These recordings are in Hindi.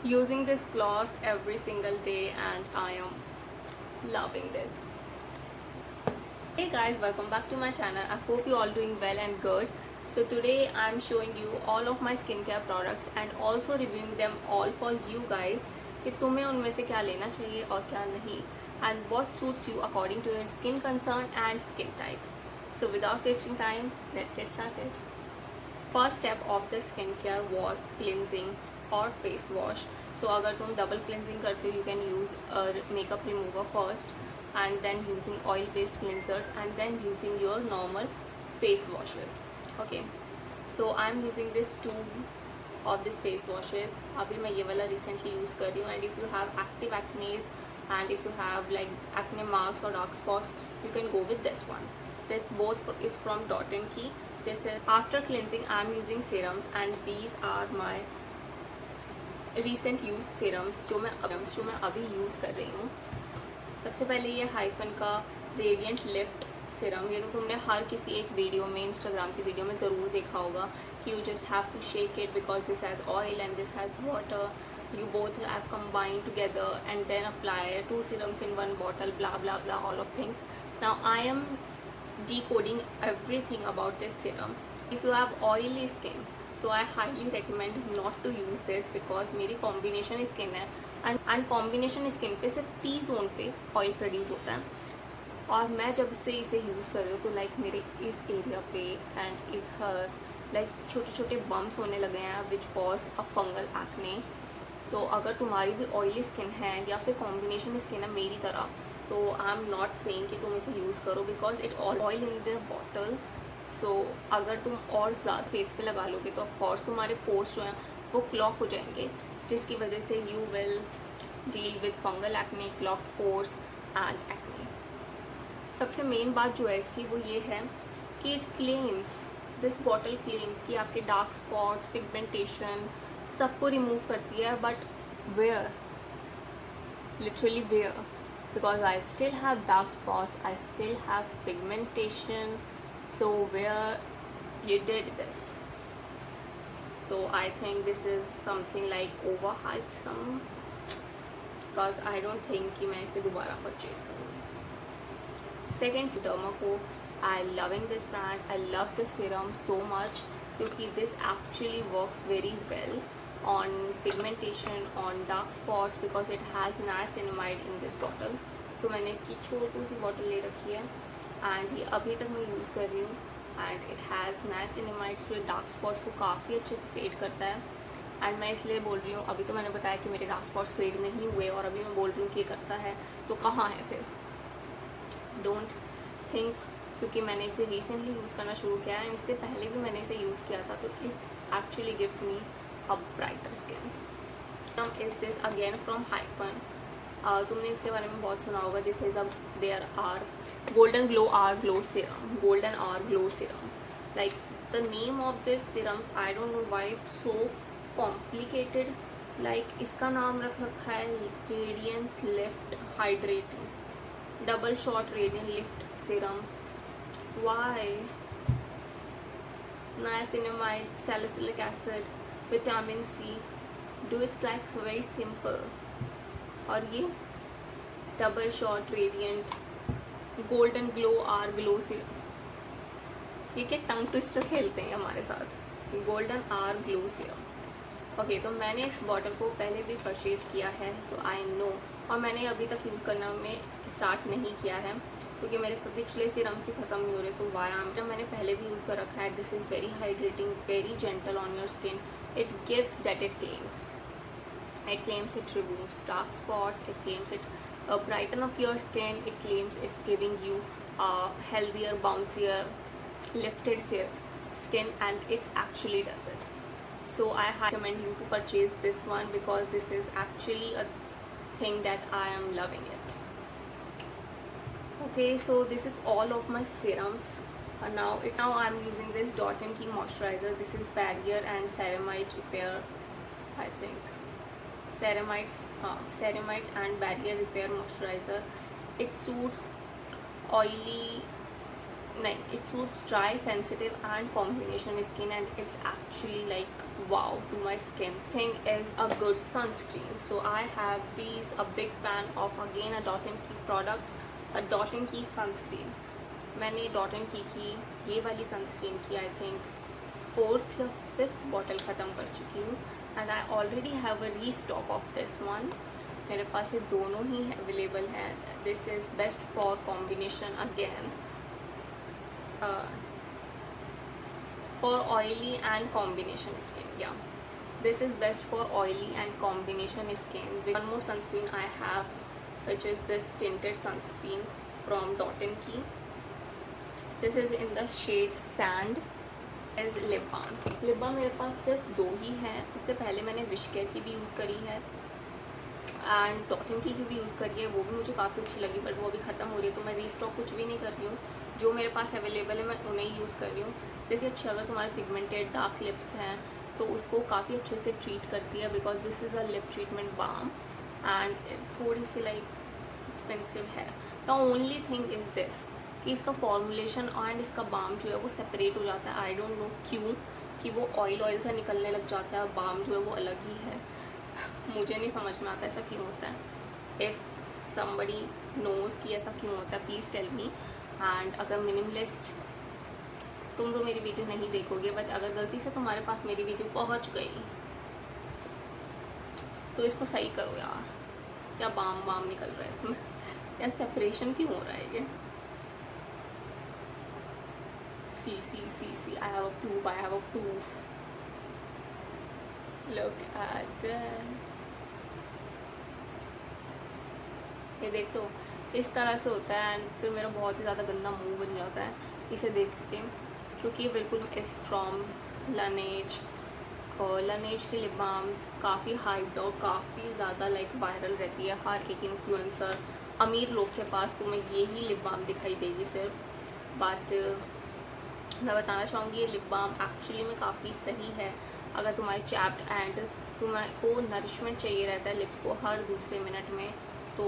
using this gloss every single day and I am loving this. Hey guys, welcome back to my channel. I hope you all doing well and good. So today I'm showing you all of my skincare products and also reviewing them all for you guys कि तुम्हें उनमें से क्या लेना चाहिए और क्या नहीं, and what suits you according to your skin concern and skin type. So without wasting time, let's get started. First step of the skincare was cleansing or face wash. तो अगर तुम डबल क्लिनजिंग करते हो, you can use a makeup remover first and then using oil based cleansers and then using your normal face washes. Okay, so I'm using this two of this face washes. अभी मैं ये वाला recently use कर रही हूँ. And if you have active acne and if you have like acne marks or dark spots, you can go with this one. This both is from Dot and Key. This is after cleansing. I'm using serums and these are my recent use serums जो मैं अभी यूज़ कर रही हूँ. सबसे पहले ये हाइफन का रेडिएंट लिफ्ट सीरम. ये तो तुमने हर किसी एक वीडियो में, इंस्टाग्राम की वीडियो में ज़रूर देखा होगा कि you just have to shake it because this has oil and this has water. You both have combined together and then apply 2 serums in 1 bottle, blah blah blah, all of things. Now I am decoding everything about this serum. If you have oily skin, so I highly recommend not to use this because मेरी combination skin है and combination skin पे सिर्फ T zone पे oil produce होता है. और मैं जब से इसे यूज़ कर रही हूँ तो लाइक मेरे इस एरिया पे एंड इधर लाइक छोटे छोटे बम्प्स होने लगे हैं which cause a fungal acne. तो अगर तुम्हारी भी ऑयली स्किन है या फिर कॉम्बिनेशन स्किन है मेरी तरह, तो आई एम नॉट सेइंग कि तुम इसे यूज़ करो because it oil in the bottle. So अगर तुम और ज़्यादा फेस पे लगा लोगे तो ऑफकोर्स तुम्हारे पोर्स जो हैं वो क्लॉक हो जाएंगे, जिसकी वजह से you will deal with fungal acne, clogged pores and acne. सबसे मेन बात जो है इसकी वो ये है कि it claims, this bottle claims कि आपके डार्क स्पॉट्स, पिगमेंटेशन सबको रिमूव करती है. But where, literally where, because I still have dark spots, I still have pigmentation. So where you did this. So I think this is something like over hyped some, because I don't think कि मैं इसे दोबारा परचेज करूँगी. Second, Dermaco. I loving this brand. I love this serum so much क्योंकि this actually works very well on pigmentation, on dark spots because it has niacinamide in this bottle. So मैंने इसकी छोटी सी बॉटल ले रखी है and ये अभी तक मैं यूज़ कर रही हूँ and it has niacinamide जो डार्क स्पॉट्स को काफ़ी अच्छे से फेड करता है. एंड मैं इसलिए बोल रही हूँ, अभी तो मैंने बताया कि मेरे डार्क स्पॉट्स फेड नहीं हुए और अभी मैं बोल रही हूँ कि ये करता है, तो कहाँ है फिर. डोंट थिंक, क्योंकि मैंने इसे रिसेंटली यूज़ करना शुरू किया है. इससे पहले भी मैंने इसे यूज़ किया था, तो it actually gives me a brighter skin. From is this again from Hyphen. तुमने इसके बारे में बहुत सुना होगा. This is a there are golden glow hour glow serum, golden hour glow serum. Like the name of this serums, I don't know why it's so complicated. Like इसका नाम रख रखा है radiance lift hydrating double shot radiant lift serum. Why? Niacinamide, salicylic acid, vitamin C. Do it like very simple. और ये double shot radiant golden glow R glow serum. ये क्या टंग ट्विस्टर खेलते हैं हमारे साथ. golden R glow serum. Okay, तो मैंने इस बॉटल को पहले भी परचेज़ किया है, सो आई नो. और मैंने अभी तक यूज़ करना में स्टार्ट नहीं किया है क्योंकि मेरे पिछले सीरम से ख़त्म नहीं हो रहे. सो वायाम जब मैंने पहले भी यूज़ कर रखा है. This is very hydrating, very gentle on your skin. It gives that it claims. It claims it removes dark spots. It claims it brighten up your skin. It claims it's giving you a healthier, bouncier, lifted skin, and it actually does it. So I recommend you to purchase this one because this is actually a thing that I am loving it. Okay, so this is all of my serums. Now I'm using this Dot and Key moisturizer. This is barrier and ceramide repair, I think. Ceramides and barrier repair moisturizer. It suits oily नहीं, it suits dry, sensitive and combination skin, and it's actually like wow to my skin. Thing is a good sunscreen. So I have these, a big fan of again a Dot & Key product, a Dot & Key sunscreen. मैंने Dot & Key की ये वाली सनस्क्रीन की आई थिंक 4th या 5th बॉटल ख़त्म कर चुकी हूँ, and I already have a restock of this one. मेरे पास ये दोनों ही अवेलेबल हैं. This is best for combination again, for oily and combination skin. Yeah, this is best for oily and combination skin. One more sunscreen I have, which is this tinted sunscreen from Dot & Key. This is in the shade sand. is lip balm. Lip balm मेरे पास सिर्फ 2 ही हैं. इससे पहले मैंने विश केयर की भी यूज़ करी है एंड Dot & Key की भी यूज़ करी है. वो भी मुझे काफ़ी अच्छी लगी, बट वो अभी ख़त्म हो रही है, तो मैं रीस्टॉक कुछ भी नहीं कर रही हूँ. जो मेरे पास अवेलेबल है मैं उन्हें ही यूज़ कर रही हूँ. जैसे अच्छी, अगर तुम्हारे पिगमेंटेड डार्क लिप्स हैं तो उसको काफ़ी अच्छे से ट्रीट करती है, because this is a lip treatment balm and थोड़ी सी लाइक एक्सपेंसिव है. The only thing is this कि इसका फॉर्मुलेशन एंड इसका बाम जो है वो सेपरेट हो जाता है. आई डोंट नो क्यों, कि वो ऑयल से निकलने लग जाता है, बाम जो है वो अलग ही है. मुझे नहीं समझ में आता ऐसा क्यों होता है. इफ़ समबडी नोज़ कि ऐसा क्यों होता है, प्लीज़ टेल मी. एंड अगर मिनिमलिस्ट, तुम तो मेरी वीडियो नहीं देखोगे, बट अगर गलती से तुम्हारे पास मेरी वीडियो पहुंच गई तो इसको सही करो यार. क्या बाम बाम निकल रहा है इसमें, क्या सेपरेशन क्यों हो रहा है ये. See, I have a proof. Look at this. ये देख लो, इस तरह से होता है एंड फिर मेरा बहुत ही ज़्यादा गंदा मुंह बन जाता है इसे देख के, क्योंकि ये बिल्कुल इस फ्रॉम Laneige, और Laneige के लिप बाम्स काफ़ी हाइप्ड और काफ़ी ज़्यादा लाइक वायरल रहती है. हर एक इन्फ्लुएंसर, अमीर लोग के पास तुम्हें यही लिप बाम दिखाई देगी सिर्फ. बट मैं बताना चाहूँगी ये लिप बाम एक्चुअली में काफ़ी सही है. अगर तुम्हारी चैप्ड एंड तुम्हें को नरिशमेंट चाहिए रहता है लिप्स को हर दूसरे मिनट में, तो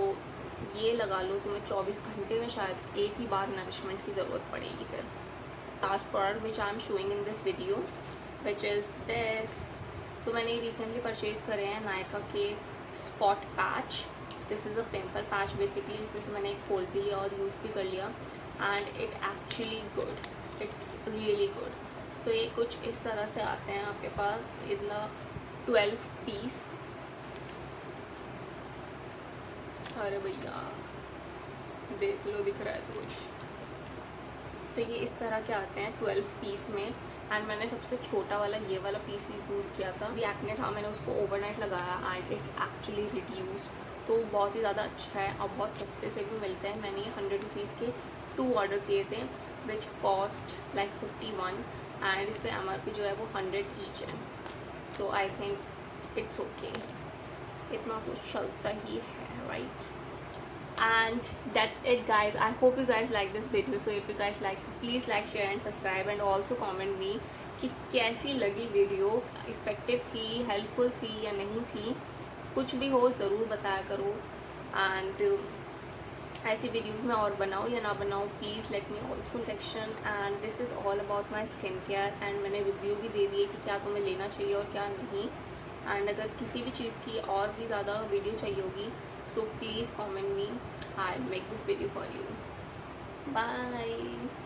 ये लगा लो. तुम्हें 24 घंटे में शायद एक ही बार नरिशमेंट की ज़रूरत पड़ेगी. फिर last product which I am showing in this video which is this. तो मैंने रिसेंटली परचेज़ करे हैं नायका के spot patch. This is a pimple patch basically. इसमें से मैंने एक खोल भी लिया और यूज़ भी कर लिया and it actually good. It's really good. तो ये कुछ इस तरह से आते हैं आपके पास इन 12 पीस. अरे भैया देख लो, दिख रहा है तो कुछ. तो ये इस तरह के आते हैं 12 पीस में, एंड मैंने सबसे छोटा वाला ये वाला पीस यूज़ किया था. ये एक्ने था, मैंने उसको ओवरनाइट लगाया एंड इट्स एक्चुअली रिड्यूस्ड. तो बहुत ही ज़्यादा अच्छा है और बहुत सस्ते से भी मिलते हैं. मैंने ये 100 रुपीज़ के 2 ऑर्डर किए थे विच कॉस्ट लाइक 51 एंड इस पर MRP जो है वो 100 ईच है. सो आई थिंक इट्स ओके, इतना तो चलता ही है, right. And that's it guys. I hope you guys like this video. So if you guys like, so please like, share and subscribe, and also comment me कि कैसी लगी वीडियो, इफ़ेक्टिव थी, हेल्पफुल थी या नहीं थी. कुछ भी हो ज़रूर बताया करो. एंड ऐसी वीडियोस में और बनाओ या ना बनाओ, please let me also section. And this is all about my skin care. And मैंने रिव्यू भी दे दिए कि क्या तुम्हें लेना चाहिए और क्या नहीं. एंड अगर किसी भी चीज़ की और भी ज़्यादा वीडियो चाहिए होगी, so please comment me. I'll make this video for you. Bye.